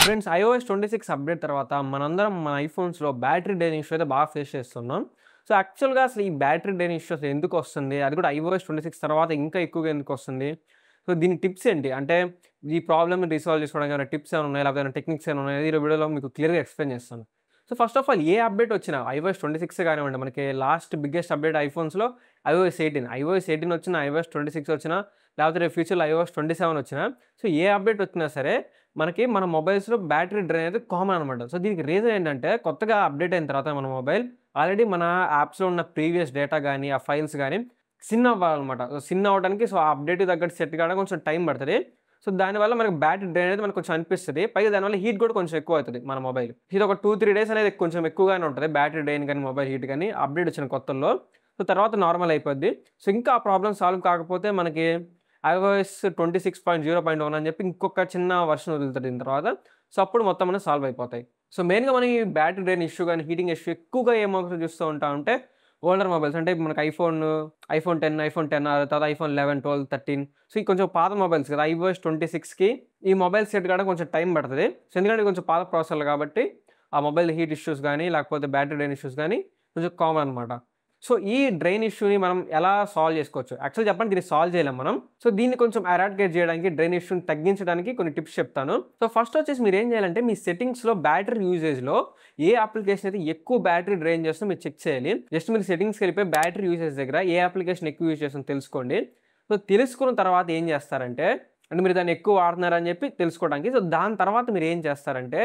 Friends iOS 26 update తర్వాత మనందరం మన ఐఫోన్స్‌లో బ్యాటరీ డ్రైన్ ఇష్యూ అయితే బాగా ఫేస్ చేస్తున్నాం. సో, యాక్చువల్‌గా అసలు ఈ బ్యాటరీ డ్రైన్ ఇష్యూ అసలు ఎందుకొస్తుంది? అది కూడా iOS 26 తర్వాత ఇంకా ఎక్కువగా ఎందుకొస్తుంది? సో, దీని టిప్స్ ఏంటి? అంటే ఈ ప్రాబ్లమ్‌ని రిసాల్వ్ చేసుకోవడానికి ఏమైనా టిప్స్ ఏమైనా ఉన్నాయా? లేకపోతే ఏమైనా టెక్నిక్స్ ఏమైనా ఉన్నాయా? ఈ వీడియోలో మీకు క్లియర్‌గా ఎక్స్‌ప్లెయిన్ చేస్తాను. సో, ఫస్ట్ ఆఫ్ ఆల్ ఏ అప్డేట్ వచ్చినా iOS 26 కానివ్వండి, మనకి లాస్ట్ బిగ్గెస్ట్ అప్డేట్ ఐఫోన్స్‌లో iOS 18. iOS 18 వచ్చినా, iOS 26 వచ్చినా, లేకపోతే రేపు ఫ్యూచర్‌లో iOS 27 వచ్చినా, సో, ఏ అప్డేట్ వచ్చినా సరే మనకి మన మొబైల్స్‌లో బ్యాటరీ డ్రైన్ అనేది కామన్ అనమాట. సో, దీనికి రీజన్ ఏంటంటే కొత్తగా అప్డేట్ అయిన తర్వాత మన మొబైల్ ఆల్రెడీ మన యాప్స్‌లో ఉన్న ప్రీవియస్ డేటా గాని, ఆ ఫైల్స్ గాని సిన్ అవ్వాలనమాట. సో, సిన్ అవ్వడానికి సో, ఆ అప్డేట్‌కి తగ్గట్టు సెట్ కావడానికి కొంచెం టైం పడతది. సో, దానివల్ల మనకి బ్యాటరీ డ్రైన్ అనేది మనకు కొంచెం అనిపిస్తది. పైగా దానివల్ల హీట్ కూడా కొంచెం ఎక్కువ అవుతది మన మొబైల్. ఇది ఒక 2, 3 డేస్ అనేది కొంచెం ఎక్కువగానే ఉంటది. బ్యాటరీ డ్రైన్ గాని, మొబైల్ హీట్ గాని అప్డేట్ వచ్చిన కొత్తల్లో. సో, తర్వాత నార్మల్ అయిపోద్ది. సో, ఇంకా ఆ ప్రాబ్లమ్ సాల్వ్ కాకపోతే మనకి iOS 26.0.1 అని చెప్పి ఇంకొక చిన్న వెర్షన్ వదులుతారు దీని తర్వాత. సో, అప్పుడు మొత్తం అన్నీ సాల్వ్ అయిపోతాయి. సో, మెయిన్‌గా మనం ఈ బ్యాటరీ డ్రైన్ ఇష్యూ గాని, హీటింగ్ ఇష్యూ ఎక్కువగా ఏమవుతుందో చూస్తూ ఉంటామంటే ఓల్డర్ మొబైల్స్ అంటే ఇప్పుడు మనకి ఐఫోన్ 10, ఐఫోన్ 10R తర్వాత ఐఫోన్ 11, 12, 13 సో, ఇవి కొంచెం పాత మొబైల్స్ కదా! iOS 26కి ఈ మొబైల్ సెట్ కావడానికి కొంచెం టైం పడతది. సో, ఎందుకంటే కొంచెం పాత ప్రాసెసర్లు కాబట్టి ఆ మొబైల్ హీట్ ఇష్యూస్ గాని, లేకపోతే బ్యాటరీ డ్రైన్ ఇష్యూస్ గాని కొంచెం కామన్ అనమాట. సో, ఈ డ్రైన్ ఇష్యూని మనం ఎలా సాల్వ్ చేసుకోవచ్చు? యాక్చువల్‌గా చెప్పాలంటే దీన్ని సాల్వ్ చేయలేం మనం. సో, దీన్ని కొంచెం ఎరాడికేట్ చేయడానికి, డ్రైన్ ఇష్యూని తగ్గించడానికి కొన్ని టిప్స్ చెప్తాను. సో, ఫస్ట్ వచ్చేసి మీరేం చేయాలంటే మీ సెట్టింగ్స్‌లో బ్యాటరీ యూసేజ్‌లో ఏ అప్లికేషన్ అయితే ఎక్కువ బ్యాటరీ డ్రైన్ చేస్తుందో మీరు చెక్ చేయాలి. జస్ట్ మీరు సెట్టింగ్స్‌కెళ్ళిపోయి బ్యాటరీ యూసేజ్ దగ్గర ఏ అప్లికేషన్ ఎక్కువ యూజ్ చేస్తుందో తెలుసుకోండి. సో, తెలుసుకున్న తర్వాత ఏం చేస్తారంటే అంటే మీరు దాన్ని ఎక్కువ వాడుతున్నారని చెప్పి తెలుసుకోవడానికి. సో, దాని తర్వాత మీరేం చేస్తారంటే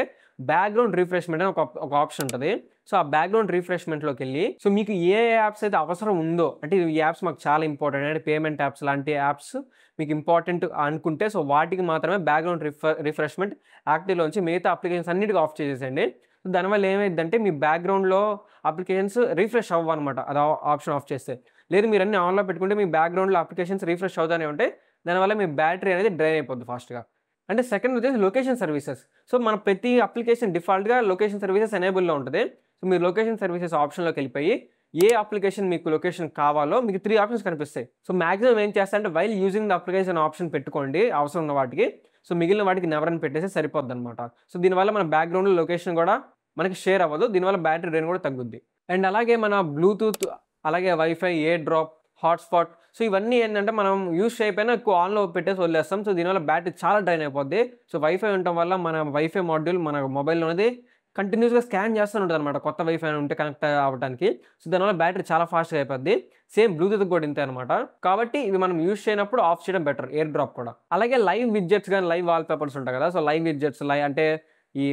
బ్యాక్‌గ్రౌండ్ రిఫ్రెష్‌మెంట్ అని ఒక ఆప్షన్ ఉంటది. సో, ఆ బ్యాక్‌గ్రౌండ్ రిఫ్రెష్‌మెంట్‌లోకెళ్ళి సో, మీకు ఏ యాప్స్ అయితే అవసరం ఉందో అంటే ఈ యాప్స్ మాకు చాలా ఇంపార్టెంట్ అంటే పేమెంట్ యాప్స్ లాంటి యాప్స్ మీకు ఇంపార్టెంట్ అనుకుంటే సో, వాటికి మాత్రమే బ్యాక్‌గ్రౌండ్ రిఫ్రెష్‌మెంట్ యాక్టివ్‌లో ఉంచి మిగతా అప్లికేషన్స్ అన్నిటికి ఆఫ్ చేసేసేయండి. దానివల్ల ఏమైద్దంటే మీ బ్యాక్‌గ్రౌండ్‌లో అప్లికేషన్స్ రిఫ్రెష్ అవ్వవనమాట. అది ఆప్షన్ ఆఫ్ చేస్తే. లేదు మీరు అన్ని ఆన్‌లో పెట్టుకుంటే మీ బ్యాక్‌గ్రౌండ్‌లో అప్లికేషన్స్ రిఫ్రెష్ అవుతానే ఉంటాయి. దానివల్ల మీ బ్యాటరీ అనేది డ్రైన్ అయిపోద్ది ఫాస్ట్‌గా. అంటే సెకండ్ వచ్చేసి లొకేషన్ సర్వీసెస్. సో, మన ప్రతి అప్లికేషన్ డిఫాల్ట్‌గా లొకేషన్ సర్వీసెస్ ఎనేబుల్‌లో ఉంటది. సో, మీరు లొకేషన్ సర్వీసెస్ ఆప్షన్‌లోకెళ్ళిపోయి ఏ అప్లికేషన్ మీకు లొకేషన్ కావాలో మీకు 3 ఆప్షన్స్ కనిపిస్తాయి. సో, మాక్సిమం ఏం చేస్తారంటే while using the application option పెట్టుకోండి అవసరం ఉన్న వాటికి. సో, మిగిలిన వాటికి నెవర్ అని పెట్టేస్తే సరిపోద్దనమాట. సో, దీనివల్ల మన బ్యాక్‌గ్రౌండ్‌లో లొకేషన్ గూడా మనకి షేర్ అవ్వదు. దీనివల్ల బ్యాటరీ డ్రైన్ కూడా తగ్గుద్ది. అండ్ అలాగే మన బ్లూటూత్, అలాగే wifi, air drop, hotspot so, ఇవన్నీ ఏంటంటే మనం యూజ్ చేయకపోయినా ఎక్కువ ఆన్‌లో పెట్టేసి వదిలేస్తాం. సో, దీనివల్ల బ్యాటరీ చాలా డ్రైన్ అయిపోద్ది. సో, వైఫై ఉండటం వల్ల మన వైఫై మాడ్యూల్ మన మొబైల్‌లోనేది కంటిన్యూస్‌గా స్కాన్ చేస్తూనే ఉంటదనమాట. కొత్త వైఫై ఉంటే కనెక్ట్ అవ్వటానికి. సో, దానివల్ల బ్యాటరీ చాలా ఫాస్ట్‌గా అయిపోద్ది. సేమ్ బ్లూటూత్‌కి కూడా ఇంతే అనమాట. కాబట్టి ఇవి మనం యూజ్ చేయనప్పుడు ఆఫ్ చేయడం బెటర్. ఎయిర్ డ్రాప్ కూడా. అలాగే లైవ్ విడ్జెట్స్ గాని, లైవ్ వాల్‌పేపర్స్ ఉంటాయి కదా! సో, లైవ్ విడ్జెట్స్ అంటే ఈ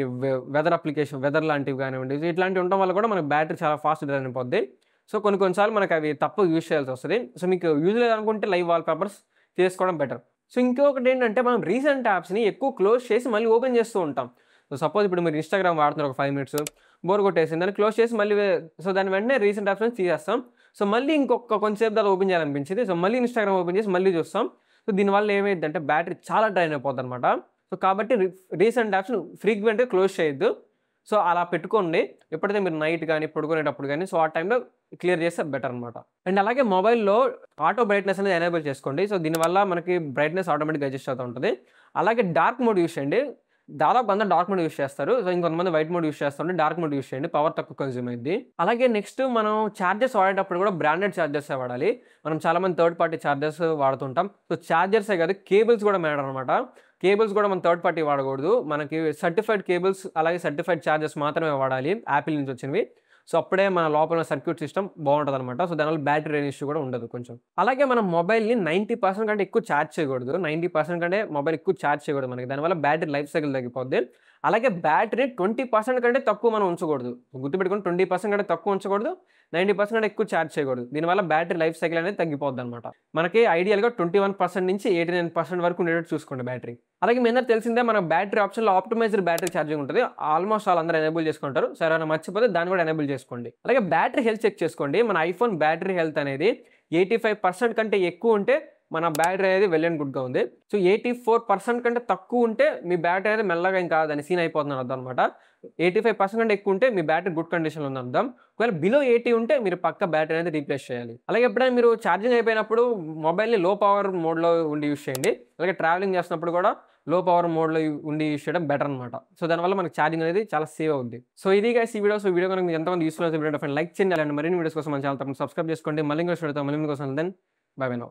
వెదర్ అప్లికేషన్ వెదర్ లాంటివి కానివ్వండి. సో, ఇట్లాంటివి ఉండటం వల్ల కూడా మనకు బ్యాటరీ చాలా ఫాస్ట్ డ్రైన్ అయిపోద్ది. సో, కొన్ని కొన్ని సార్లు మనకవి తప్పక యూజ్ చేయాల్సొస్తది. సో, మీకు యూజ్ లేదనుకుంటే లైవ్ వాల్‌పేపర్స్ చేసుకోవడం బెటర్. సో, ఇంకొకటేంటంటే మనం రీసెంట్ యాప్స్‌ని ఎక్కువ క్లోజ్ చేసి మళ్ళీ ఓపెన్ చేస్తూ ఉంటాం. సో, సపోజ్ ఇప్పుడు మీరు ఇన్‌స్టాగ్రామ్ వాడుతున్నారు ఒక 5 మినిట్స్ బోర్ కొట్టేసింది. దాన్ని క్లోజ్ చేసి మళ్ళీ సో, దాని వెంటనే రీసెంట్ యాప్స్ నుంచి తీసేస్తాం. సో, మళ్ళీ ఇంకొక కొంచెం సేపు తర్వాత ఓపెన్ చేయాలనిపించింది. సో, మళ్ళీ ఇన్‌స్టాగ్రామ్ ఓపెన్ చేసి మళ్ళీ చూస్తాం. సో, దీనివల్ల ఏమైద్దంటే బ్యాటరీ చాలా డ్రైన్ అయిపోద్దనమాట. సో, కాబట్టి రీసెంట్ యాప్స్‌ని ఫ్రీక్వెంట్‌గా క్లోజ్ చేయొద్దు. సో, అలా పెట్టుకోండి. ఎప్పుడైతే మీరు నైట్ గాని, పడుకునేటప్పుడు గాని సో, ఆ టైంలో క్లియర్ చేస్తే బెటర్ అనమాట. అండ్ అలాగే మొబైల్‌లో ఆటో బ్రైట్‌నెస్ అనేది ఎనేబుల్ చేసుకోండి. సో, దీనివల్ల మనకి బ్రైట్‌నెస్ ఆటోమేటిక్‌గా అడ్జస్ట్ అవుతూ ఉంటది. అలాగే డార్క్ మోడ్ యూజ్ చేయండి. దాదాపు అందరూ డార్క్ మోడ్ యూజ్ చేస్తారు. సో, ఇంకొంతమంది వైట్ మోడ్ యూజ్ చేస్తుంటే డార్క్ మోడ్ యూజ్ చేయండి. పవర్ తక్కువ కన్జ్యూమ్ అయిద్ది. అలాగే నెక్స్ట్ మనం చార్జర్స్ వాడేటప్పుడు కూడా బ్రాండెడ్ చార్జర్సే వాడాలి. మనం చాలామంది థర్డ్ పార్టీ చార్జర్స్ వాడుతుంటాం. సో, చార్జర్సే కాదు కేబుల్స్ కూడా మ్యాటర్ అనమాట. కేబుల్స్ కూడా మనం థర్డ్ పార్టీ వాడకూడదు. మనకి సర్టిఫైడ్ కేబుల్స్ అలాగే సర్టిఫైడ్ చార్జర్స్ మాత్రమే వాడాలి. యాపిల్ నుంచి వచ్చినవి. సో, అప్పుడే మన లోపల సర్క్యూట్ సిస్టమ్ బావుంటదనమాట. సో, దానివల్ల బ్యాటరీ డ్రైన్ ఇష్యూ కూడా ఉండదు కొంచెం. అలాగే మనం మొబైల్‌ని 90% కంటే ఎక్కువ చార్జ్ చేయకూడదు. 90% కంటే మొబైల్ ఎక్కువ చార్జ్ చేయకూడదు మనకి. దానివల్ల బ్యాటరీ లైఫ్ సైకిల్ తగ్గిపోద్ది. అలాగే బ్యాటరీ 20% కంటే తక్కువ మనం ఉంచకూడదు. గుర్తుపెట్టుకోండి 20% కంటే తక్కువ ఉంచకూడదు. 90% కంటే ఎక్కువ చార్జ్ చేయకూడదు. దీనివల్ల బ్యాటరీ లైఫ్ సైకిల్ అనేది తగ్గిపోద్దనమాట. మనకి ఐడియల్‌గా 21% నుంచి 89% వరకు ఉండేటట్టు చూసుకోండి బ్యాటరీ. అలాగే మీ అందరికి తెలిసిందే మన బ్యాటరీ ఆప్షన్‌లో ఆప్టిమైజ్డ్ బ్యాటరీ ఛార్జింగ్ ఉంటది. ఆల్మోస్ట్ ఆల్ అందరూ ఎనేబుల్ చేసుకుంటారు. సో, ఎవరైనా మర్చిపోతే దాన్ని కూడా ఎనేబుల్ చేసుకోండి. అలాగే బ్యాటరీ హెల్త్ చెక్ చేసుకోండి. మన ఐఫోన్ బ్యాటరీ హెల్త్ అనేది 85% కంటే ఎక్కువ ఉంటే మన బ్యాటరీ అనేది వెల్ అండ్ గుడ్‌గా ఉంది. సో, 84% కంటే తక్కువ ఉంటే మీ బ్యాటరీ అనేది మెల్లగా ఇంకా దాని సీన్ అయిపోతుందని అర్థం అనమాట. 85% కంటే ఎక్కువ ఉంటే మీ బ్యాటరీ గుడ్ కండిషన్‌లో ఉందని అర్థం. ఒకవేళ బిలో 80 ఉంటే మీరు పక్కా బ్యాటరీ అనేది రీప్లేస్ చేయాలి. అలాగే ఎప్పుడైనా మీరు ఛార్జింగ్ అయిపోయినప్పుడు మొబైల్‌ని లో పవర్ మోడ్‌లో ఉండి యూజ్ చేయండి. అలాగే ట్రావెలింగ్ చేస్తున్నప్పుడు కూడా లో పవర్ మోడ్‌లో ఉండి యూజ్ చేయడం బెటర్ అనమాట. సో, దానివల్ల మనకి ఛార్జింగ్ అనేది చాలా సేవ్ అవుద్ది. సో, ఇది గైస్ ఈ వీడియో. సో, వీడియో కనుక మీకు ఎంతమంది యూజ్‌ఫుల్ అయితే వీడియో లైక్ చేయండి. అలాంటి మరిన్ని వీడియోస్ కోసం మన ఛానెల్ తప్పకుండా సబ్స్క్రైబ్ చేసుకోండి. మళ్ళీ ఇంకో వీడియోతో మళ్ళీ మీకోసం దెన్ బై బై నౌ.